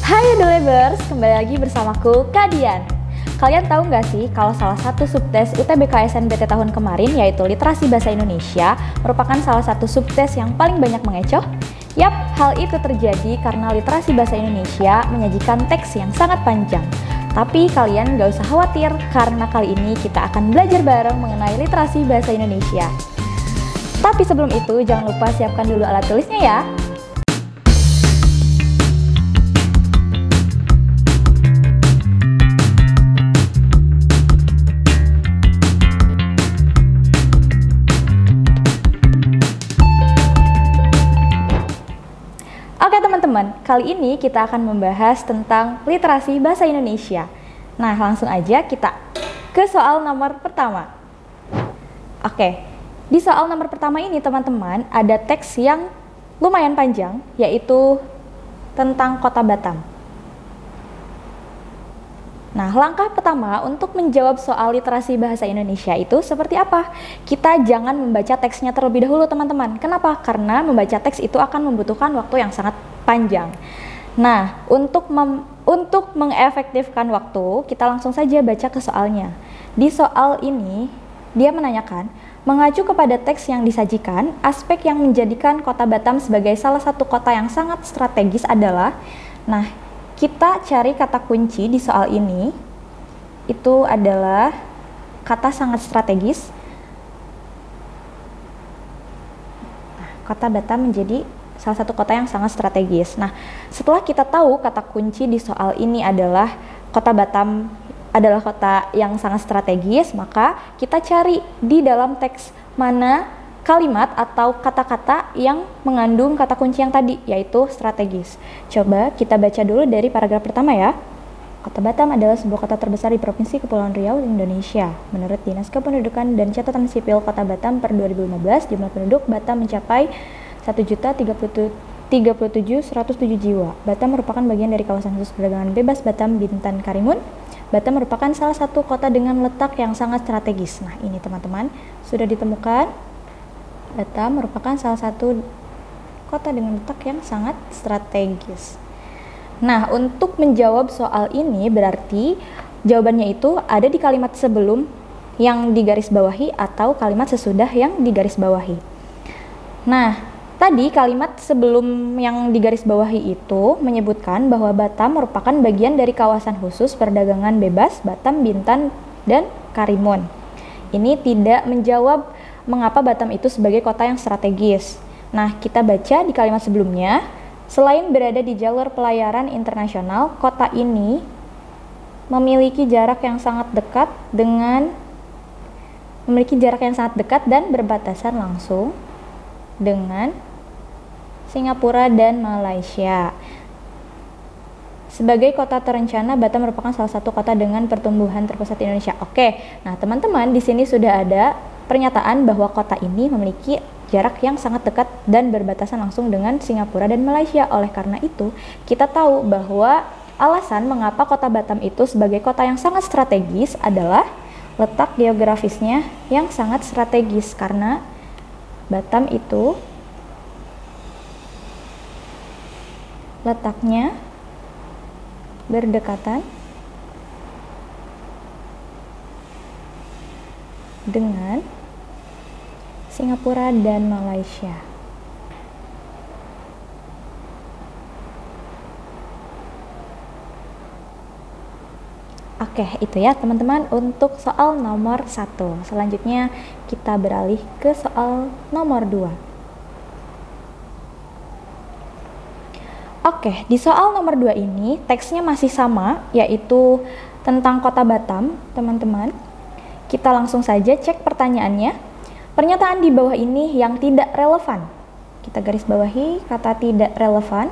Hai Adolebers, kembali lagi bersamaku Kak Dian. Kalian tahu nggak sih kalau salah satu subtes UTBK SNBT tahun kemarin yaitu Literasi Bahasa Indonesia merupakan salah satu subtes yang paling banyak mengecoh? Yap, hal itu terjadi karena Literasi Bahasa Indonesia menyajikan teks yang sangat panjang. Tapi kalian nggak usah khawatir karena kali ini kita akan belajar bareng mengenai literasi bahasa Indonesia. Tapi sebelum itu jangan lupa siapkan dulu alat tulisnya ya. Oke teman-teman, kali ini kita akan membahas tentang literasi bahasa Indonesia. Nah, langsung aja kita ke soal nomor pertama. Oke, di soal nomor pertama ini teman-teman ada teks yang lumayan panjang, yaitu tentang Kota Batam. Nah, langkah pertama untuk menjawab soal literasi bahasa Indonesia itu seperti apa? Kita jangan membaca teksnya terlebih dahulu teman-teman. Kenapa? Karena membaca teks itu akan membutuhkan waktu yang sangat panjang. Nah, untuk mengefektifkan waktu, kita langsung saja baca ke soalnya. Di soal ini, dia menanyakan, mengacu kepada teks yang disajikan, aspek yang menjadikan Kota Batam sebagai salah satu kota yang sangat strategis adalah, nah, kita cari kata kunci di soal ini, itu adalah kata sangat strategis. Nah, Kota Batam menjadi salah satu kota yang sangat strategis. Nah, setelah kita tahu kata kunci di soal ini adalah Kota Batam adalah kota yang sangat strategis, maka kita cari di dalam teks mana kalimat atau kata-kata yang mengandung kata kunci yang tadi, yaitu strategis. Coba kita baca dulu dari paragraf pertama ya. Kota Batam adalah sebuah kota terbesar di Provinsi Kepulauan Riau, Indonesia. Menurut Dinas Kependudukan dan Catatan Sipil Kota Batam per 2015, jumlah penduduk Batam mencapai 1.037.107 jiwa. Batam merupakan bagian dari kawasan khusus perdagangan bebas Batam Bintan Karimun. Batam merupakan salah satu kota dengan letak yang sangat strategis. Nah, ini teman-teman sudah ditemukan. Batam merupakan salah satu kota dengan letak yang sangat strategis. Nah, untuk menjawab soal ini berarti jawabannya itu ada di kalimat sebelum yang digarisbawahi atau kalimat sesudah yang digarisbawahi. Nah, tadi kalimat sebelum yang digarisbawahi itu menyebutkan bahwa Batam merupakan bagian dari kawasan khusus perdagangan bebas Batam, Bintan, dan Karimun. Ini tidak menjawab mengapa Batam itu sebagai kota yang strategis. Nah, kita baca di kalimat sebelumnya, selain berada di jalur pelayaran internasional, kota ini memiliki jarak yang sangat dekat dan berbatasan langsung dengan Singapura dan Malaysia. Sebagai kota terencana, Batam merupakan salah satu kota dengan pertumbuhan terpusat di Indonesia. Oke, nah teman-teman di sini sudah ada pernyataan bahwa kota ini memiliki jarak yang sangat dekat dan berbatasan langsung dengan Singapura dan Malaysia. Oleh karena itu, kita tahu bahwa alasan mengapa kota Batam itu sebagai kota yang sangat strategis adalah letak geografisnya yang sangat strategis, karena Batam itu letaknya berdekatan dengan Singapura dan Malaysia. Oke, itu ya teman-teman untuk soal nomor 1. Selanjutnya kita beralih ke soal nomor 2. Oke, di soal nomor 2 ini teksnya masih sama, yaitu tentang Kota Batam, teman-teman. Kita langsung saja cek pertanyaannya. Pernyataan di bawah ini yang tidak relevan. Kita garis bawahi kata tidak relevan.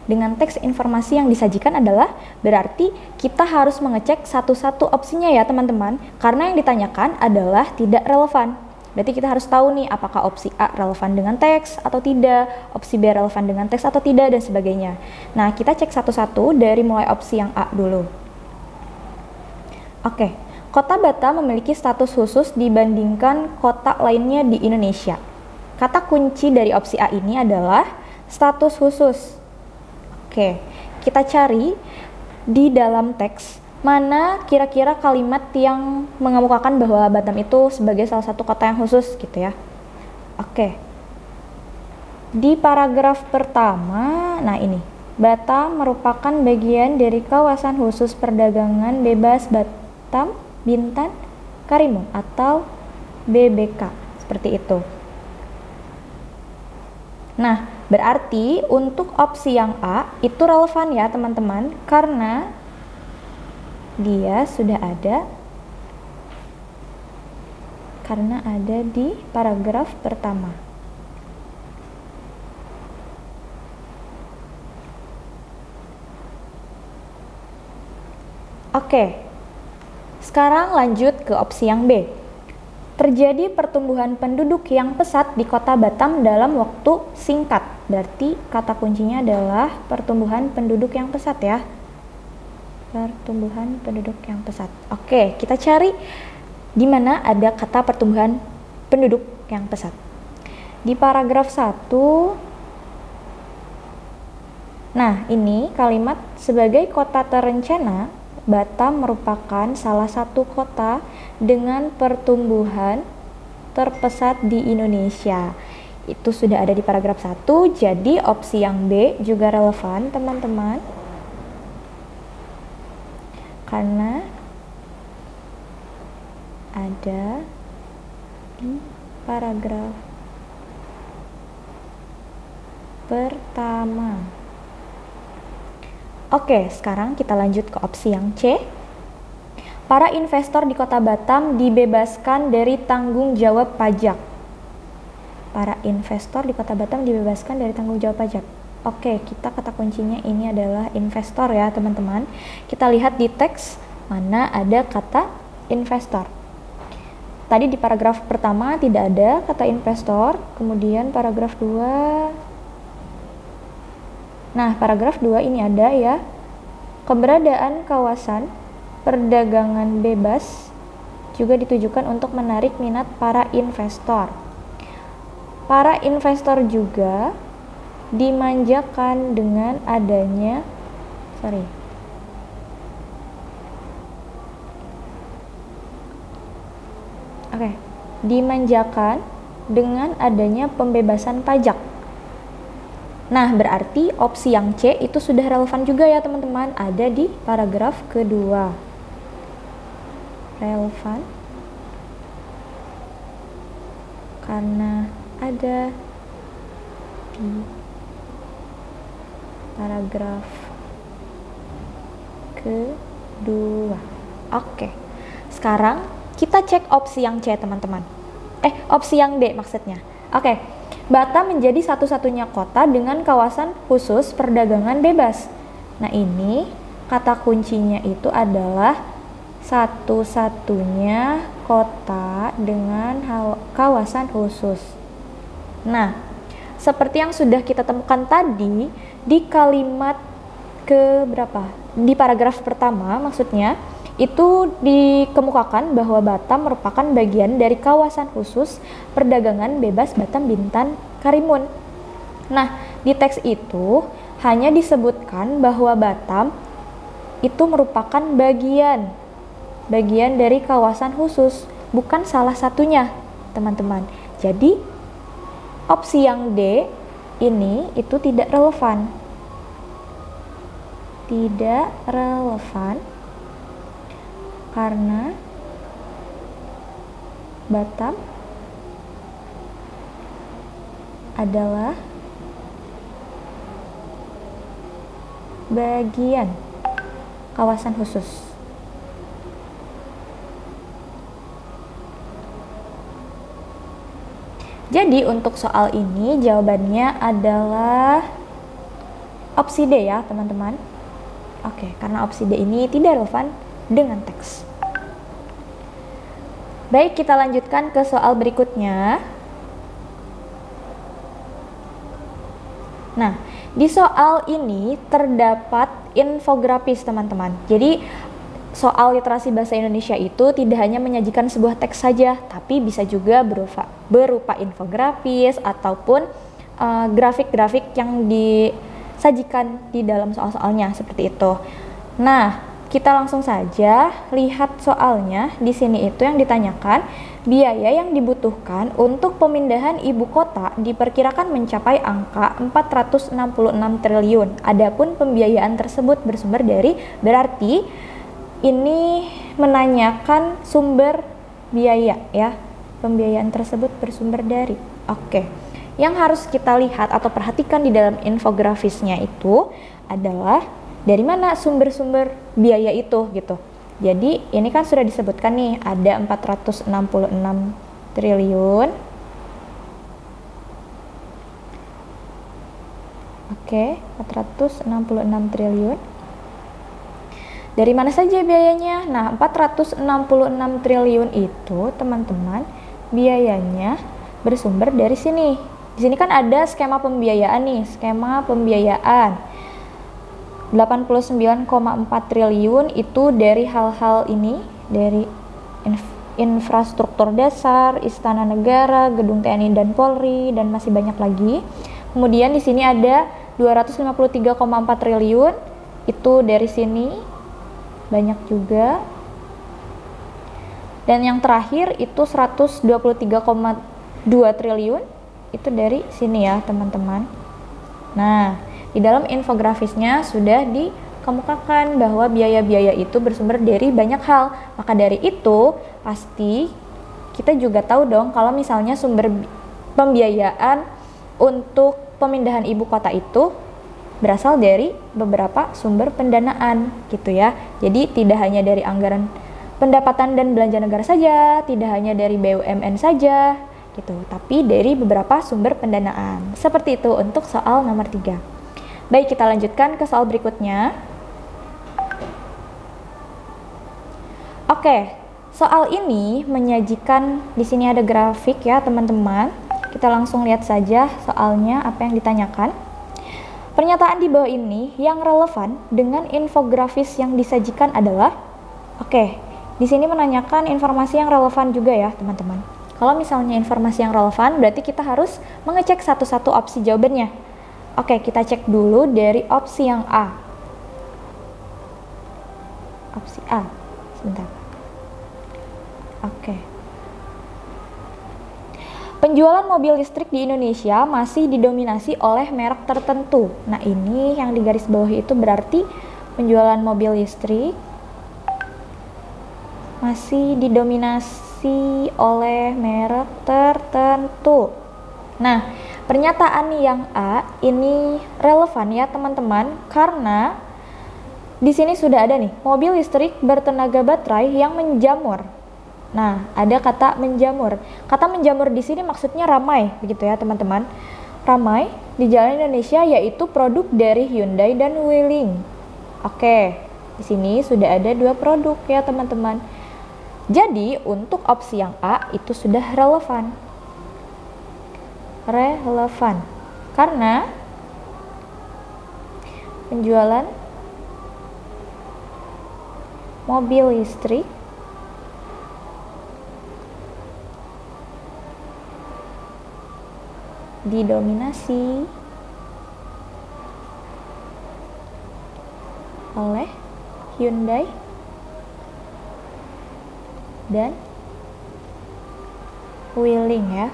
Dengan teks informasi yang disajikan adalah berarti kita harus mengecek satu-satu opsinya ya teman-teman, karena yang ditanyakan adalah tidak relevan. Berarti kita harus tahu nih apakah opsi A relevan dengan teks atau tidak, opsi B relevan dengan teks atau tidak, dan sebagainya. Nah, kita cek satu-satu dari mulai opsi yang A dulu. Oke, Kota Batam memiliki status khusus dibandingkan kota lainnya di Indonesia. Kata kunci dari opsi A ini adalah status khusus. Oke, kita cari di dalam teks mana kira-kira kalimat yang mengemukakan bahwa Batam itu sebagai salah satu kota yang khusus gitu ya. Oke. Di paragraf pertama, nah ini, Batam merupakan bagian dari kawasan khusus perdagangan bebas Batam, Bintan, Karimun atau BBK, seperti itu. Nah, berarti untuk opsi yang A itu relevan ya teman-teman, karena dia sudah ada di paragraf pertama. Oke, sekarang lanjut ke opsi yang B. Terjadi pertumbuhan penduduk yang pesat di kota Batam dalam waktu singkat. Berarti kata kuncinya adalah pertumbuhan penduduk yang pesat ya. Pertumbuhan penduduk yang pesat. Oke, kita cari di mana ada kata pertumbuhan penduduk yang pesat. Di paragraf 1. Nah, ini kalimat sebagai kota terencana, Batam merupakan salah satu kota dengan pertumbuhan terpesat di Indonesia. Itu sudah ada di paragraf 1, jadi opsi yang B juga relevan, teman-teman. Karena ada di paragraf pertama. Oke, sekarang kita lanjut ke opsi yang C. Para investor di kota Batam dibebaskan dari tanggung jawab pajak. Para investor di kota Batam dibebaskan dari tanggung jawab pajak. Oke, kita kata kuncinya ini adalah investor ya teman-teman. Kita lihat di teks mana ada kata investor. Tadi di paragraf pertama tidak ada kata investor, kemudian paragraf 2. Nah, paragraf 2 ini ada ya. Keberadaan kawasan perdagangan bebas juga ditujukan untuk menarik minat para investor. Para investor juga dimanjakan dengan adanya dimanjakan dengan adanya pembebasan pajak. Nah, berarti opsi yang C itu sudah relevan juga ya teman-teman, ada di paragraf kedua. Relevan karena ada di paragraf kedua. Oke, sekarang kita cek opsi yang C teman-teman. Opsi yang D maksudnya. Oke, Batam menjadi satu-satunya kota dengan kawasan khusus perdagangan bebas. Nah, ini kata kuncinya itu adalah satu-satunya kota dengan kawasan khusus. Nah, seperti yang sudah kita temukan tadi di kalimat di paragraf pertama maksudnya itu dikemukakan bahwa Batam merupakan bagian dari kawasan khusus perdagangan bebas Batam, Bintan, Karimun. Nah, di teks itu hanya disebutkan bahwa Batam itu merupakan bagian dari kawasan khusus, bukan salah satunya, teman-teman. Jadi, opsi yang D ini itu tidak relevan. Tidak relevan karena Batam adalah bagian kawasan khusus. Jadi untuk soal ini jawabannya adalah opsi D ya teman-teman. Oke, karena opsi D ini tidak relevan dengan teks. Baik, kita lanjutkan ke soal berikutnya. Nah, di soal ini terdapat infografis teman-teman. Jadi soal literasi bahasa Indonesia itu tidak hanya menyajikan sebuah teks saja, tapi bisa juga berupa infografis ataupun grafik-grafik yang sajikan di dalam soal-soalnya seperti itu. Nah, kita langsung saja lihat soalnya. Di sini itu yang ditanyakan, biaya yang dibutuhkan untuk pemindahan ibu kota diperkirakan mencapai angka 466 triliun. Adapun pembiayaan tersebut bersumber dari, berarti ini menanyakan sumber biaya ya. Pembiayaan tersebut bersumber dari. Oke. Yang harus kita lihat atau perhatikan di dalam infografisnya itu adalah dari mana sumber-sumber biaya itu gitu. Jadi ini kan sudah disebutkan nih, ada 466 triliun. Oke, 466 triliun. Dari mana saja biayanya? Nah, 466 triliun itu, teman-teman, biayanya bersumber dari sini. Di sini kan ada skema pembiayaan nih, skema pembiayaan 89,4 triliun itu dari hal-hal ini, dari infrastruktur dasar, istana negara, gedung TNI dan Polri, dan masih banyak lagi. Kemudian di sini ada 253,4 triliun itu dari sini, banyak juga. Dan yang terakhir itu 123,2 triliun itu dari sini ya teman-teman. Nah, di dalam infografisnya sudah dikemukakan bahwa biaya-biaya itu bersumber dari banyak hal. Maka dari itu pasti kita juga tahu dong kalau misalnya sumber pembiayaan untuk pemindahan ibu kota itu berasal dari beberapa sumber pendanaan gitu ya. Jadi tidak hanya dari anggaran pendapatan dan belanja negara saja, tidak hanya dari BUMN saja gitu, tapi dari beberapa sumber pendanaan. Seperti itu untuk soal nomor 3. Baik, kita lanjutkan ke soal berikutnya. Oke, soal ini menyajikan, di sini ada grafik ya teman-teman. Kita langsung lihat saja soalnya apa yang ditanyakan. Pernyataan di bawah ini yang relevan dengan infografis yang disajikan adalah, di sini menanyakan informasi yang relevan juga ya teman-teman. Kalau misalnya informasi yang relevan, berarti kita harus mengecek satu-satu opsi jawabannya. Kita cek dulu dari opsi yang A. Opsi A, sebentar. Penjualan mobil listrik di Indonesia masih didominasi oleh merek tertentu. Nah, ini yang di garis bawah itu berarti penjualan mobil listrik masih didominasi oleh merek tertentu. Nah, pernyataan yang A ini relevan ya teman-teman, karena di sini sudah ada nih mobil listrik bertenaga baterai yang menjamur. Nah, ada kata menjamur. Kata menjamur di sini maksudnya ramai, begitu ya teman-teman. Ramai di jalan Indonesia, yaitu produk dari Hyundai dan Wuling. Di sini sudah ada 2 produk ya teman-teman. Jadi untuk opsi yang A itu sudah relevan. Karena penjualan mobil listrik didominasi oleh Hyundai dan Wuling ya.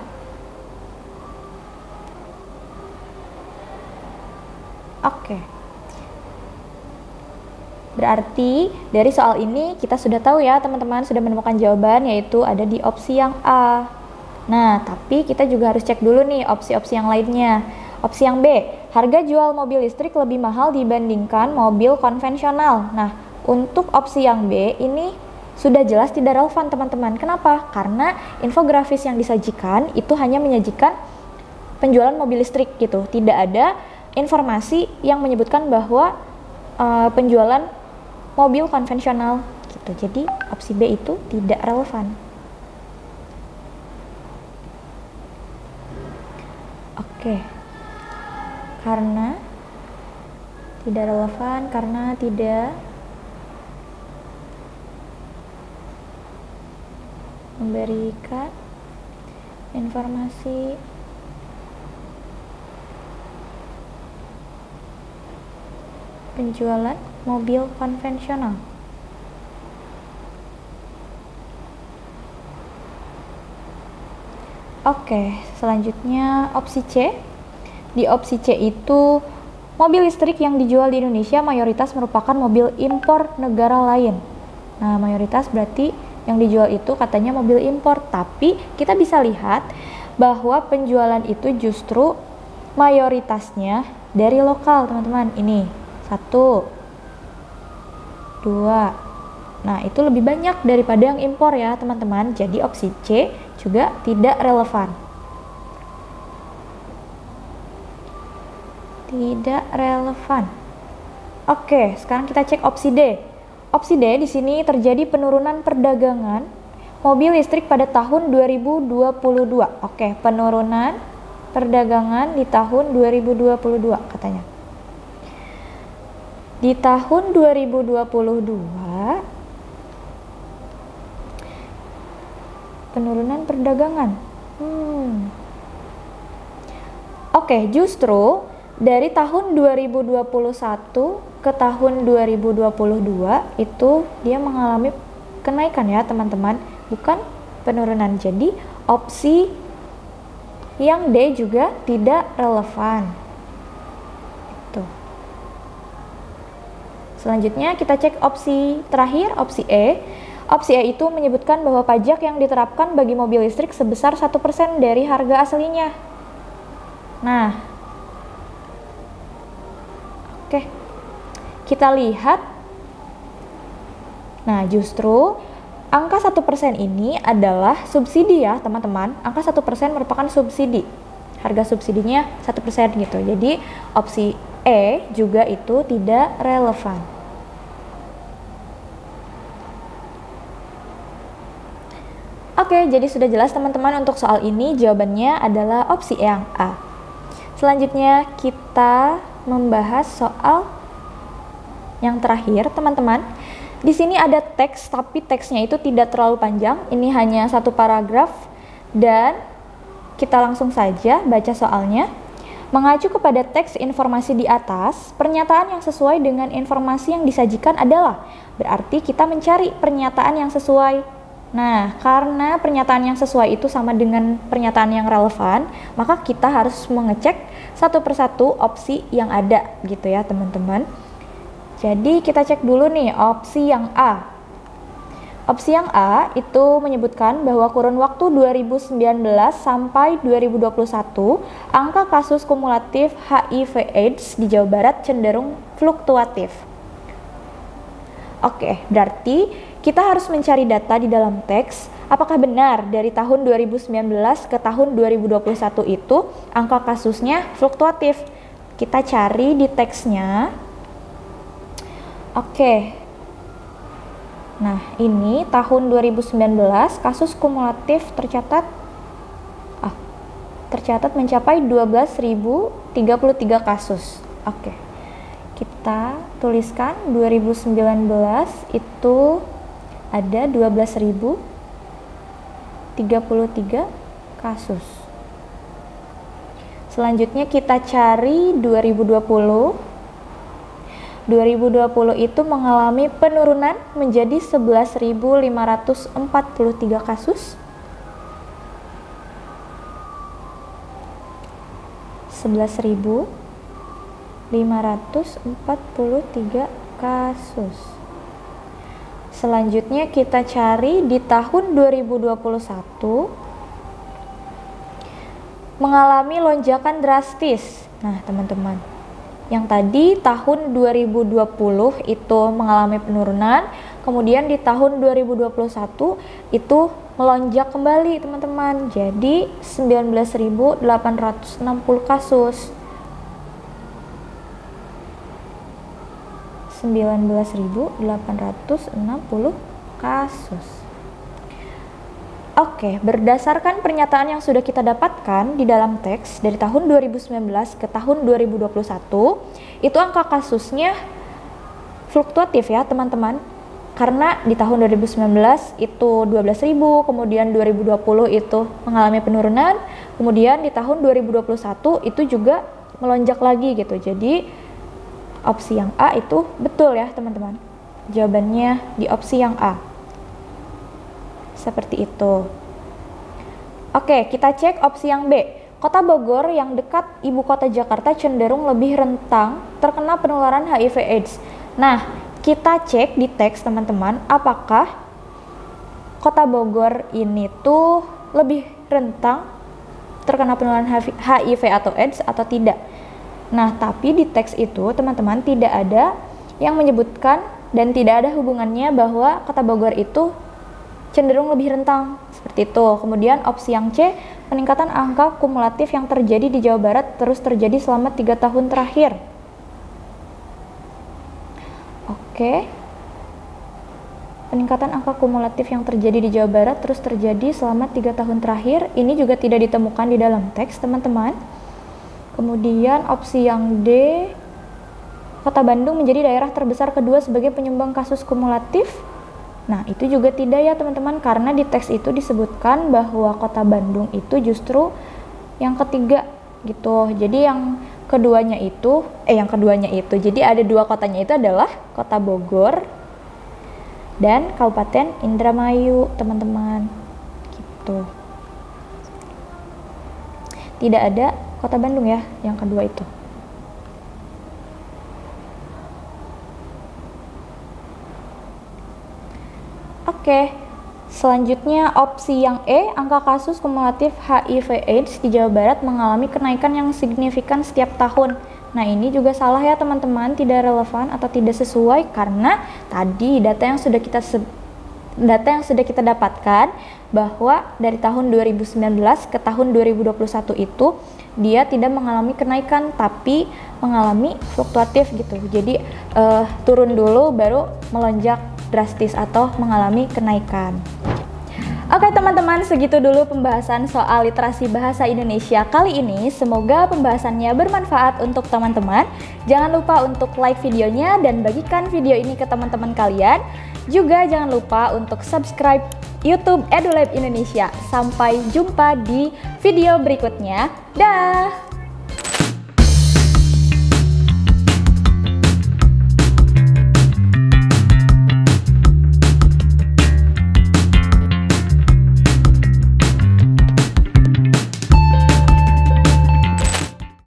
Berarti dari soal ini kita sudah tahu ya teman-teman, sudah menemukan jawaban, yaitu ada di opsi yang A. Nah, tapi kita juga harus cek dulu nih opsi-opsi yang lainnya. Opsi yang B, harga jual mobil listrik lebih mahal dibandingkan mobil konvensional. Nah, untuk opsi yang B ini sudah jelas tidak relevan teman-teman. Kenapa? Karena infografis yang disajikan itu hanya menyajikan penjualan mobil listrik gitu. Tidak ada informasi yang menyebutkan bahwa penjualan mobil konvensional gitu. Jadi opsi B itu tidak relevan. Karena tidak relevan, karena tidak memberikan informasi penjualan mobil konvensional. Oke, selanjutnya opsi C. Di opsi C itu mobil listrik yang dijual di Indonesia mayoritas merupakan mobil impor negara lain. Nah, mayoritas berarti yang dijual itu katanya mobil impor, tapi kita bisa lihat bahwa penjualan itu justru mayoritasnya dari lokal, teman-teman. Ini 1, 2. Nah, itu lebih banyak daripada yang impor ya, teman-teman. Jadi opsi C juga tidak relevan. Tidak relevan. Oke, sekarang kita cek opsi D. Opsi D di sini terjadi penurunan perdagangan mobil listrik pada tahun 2022. Oke, penurunan perdagangan di tahun 2022 katanya. Di tahun 2022 penurunan perdagangan. Oke, justru dari tahun 2021 ke tahun 2022 itu dia mengalami kenaikan ya, teman-teman, bukan penurunan. Jadi opsi yang D juga tidak relevan. Tuh. Selanjutnya kita cek opsi terakhir, opsi E. Opsi E itu menyebutkan bahwa pajak yang diterapkan bagi mobil listrik sebesar 1% dari harga aslinya. Nah, oke, kita lihat. Nah, justru angka 1% ini adalah subsidi ya, teman-teman. Angka 1% merupakan subsidi. Harga subsidinya 1% gitu. Jadi, opsi E juga itu tidak relevan. Oke, jadi sudah jelas teman-teman untuk soal ini. Jawabannya adalah opsi yang A. Selanjutnya kita membahas soal yang terakhir, teman-teman. Di sini ada teks, tapi teksnya itu tidak terlalu panjang. Ini hanya satu paragraf dan kita langsung saja baca soalnya. Mengacu kepada teks informasi di atas, pernyataan yang sesuai dengan informasi yang disajikan adalah, berarti kita mencari pernyataan yang sesuai. Nah, karena pernyataan yang sesuai itu sama dengan pernyataan yang relevan, maka kita harus mengecek satu persatu opsi yang ada gitu ya, teman-teman. Jadi kita cek dulu nih opsi yang A. Opsi yang A itu menyebutkan bahwa kurun waktu 2019 sampai 2021, angka kasus kumulatif HIV/AIDS di Jawa Barat cenderung fluktuatif. Oke, berarti kita harus mencari data di dalam teks, apakah benar dari tahun 2019 ke tahun 2021 itu angka kasusnya fluktuatif. Kita cari di teksnya. Oke. Nah, ini tahun 2019 kasus kumulatif tercatat mencapai 12.033 kasus. Oke. Kita tuliskan 2019 itu ada 12.033 kasus. Selanjutnya kita cari 2020. 2020 itu mengalami penurunan menjadi 11.543 kasus. 11.543 kasus. Selanjutnya kita cari di tahun 2021 mengalami lonjakan drastis. Nah, teman-teman, yang tadi tahun 2020 itu mengalami penurunan, kemudian di tahun 2021 itu melonjak kembali, teman-teman. Jadi 19.860 kasus. 19.860 kasus. Oke, berdasarkan pernyataan yang sudah kita dapatkan di dalam teks dari tahun 2019 ke tahun 2021, itu angka kasusnya fluktuatif ya, teman-teman. Karena di tahun 2019 itu 12.000, kemudian 2020 itu mengalami penurunan, kemudian di tahun 2021 itu juga melonjak lagi gitu. Jadi Opsi yang A itu betul ya teman-teman. Jawabannya di opsi yang A. Seperti itu. Oke, kita cek opsi yang B. Kota Bogor yang dekat ibu kota Jakarta cenderung lebih rentan terkena penularan HIV/AIDS. Nah, kita cek di teks teman-teman, apakah Kota Bogor ini tuh lebih rentan terkena penularan HIV atau AIDS atau tidak. Nah, tapi di teks itu teman-teman tidak ada yang menyebutkan dan tidak ada hubungannya bahwa Kota Bogor itu cenderung lebih rentan seperti itu. Kemudian opsi yang C, peningkatan angka kumulatif yang terjadi di Jawa Barat terus terjadi selama 3 tahun terakhir. Oke. Peningkatan angka kumulatif yang terjadi di Jawa Barat terus terjadi selama 3 tahun terakhir. Ini juga tidak ditemukan di dalam teks, teman-teman. Kemudian opsi yang D, Kota Bandung menjadi daerah terbesar kedua sebagai penyumbang kasus kumulatif. Nah, itu juga tidak ya, teman-teman, karena di teks itu disebutkan bahwa Kota Bandung itu justru yang ketiga gitu. Jadi yang keduanya itu, jadi ada 2 kotanya itu adalah Kota Bogor dan Kabupaten Indramayu, teman-teman. Gitu. Tidak ada Kota Bandung ya, yang kedua itu. Oke, selanjutnya opsi yang E, angka kasus kumulatif HIV/AIDS di Jawa Barat mengalami kenaikan yang signifikan setiap tahun. Nah, ini juga salah ya teman-teman, tidak relevan atau tidak sesuai karena tadi data yang sudah kita dapatkan bahwa dari tahun 2019 ke tahun 2021 itu dia tidak mengalami kenaikan tapi mengalami fluktuatif gitu. Jadi turun dulu baru melonjak drastis atau mengalami kenaikan. Oke teman-teman, segitu dulu pembahasan soal literasi bahasa Indonesia kali ini. Semoga pembahasannya bermanfaat untuk teman-teman. Jangan lupa untuk like videonya dan bagikan video ini ke teman-teman kalian. Juga jangan lupa untuk subscribe YouTube EduLab Indonesia. Sampai jumpa di video berikutnya. Dah!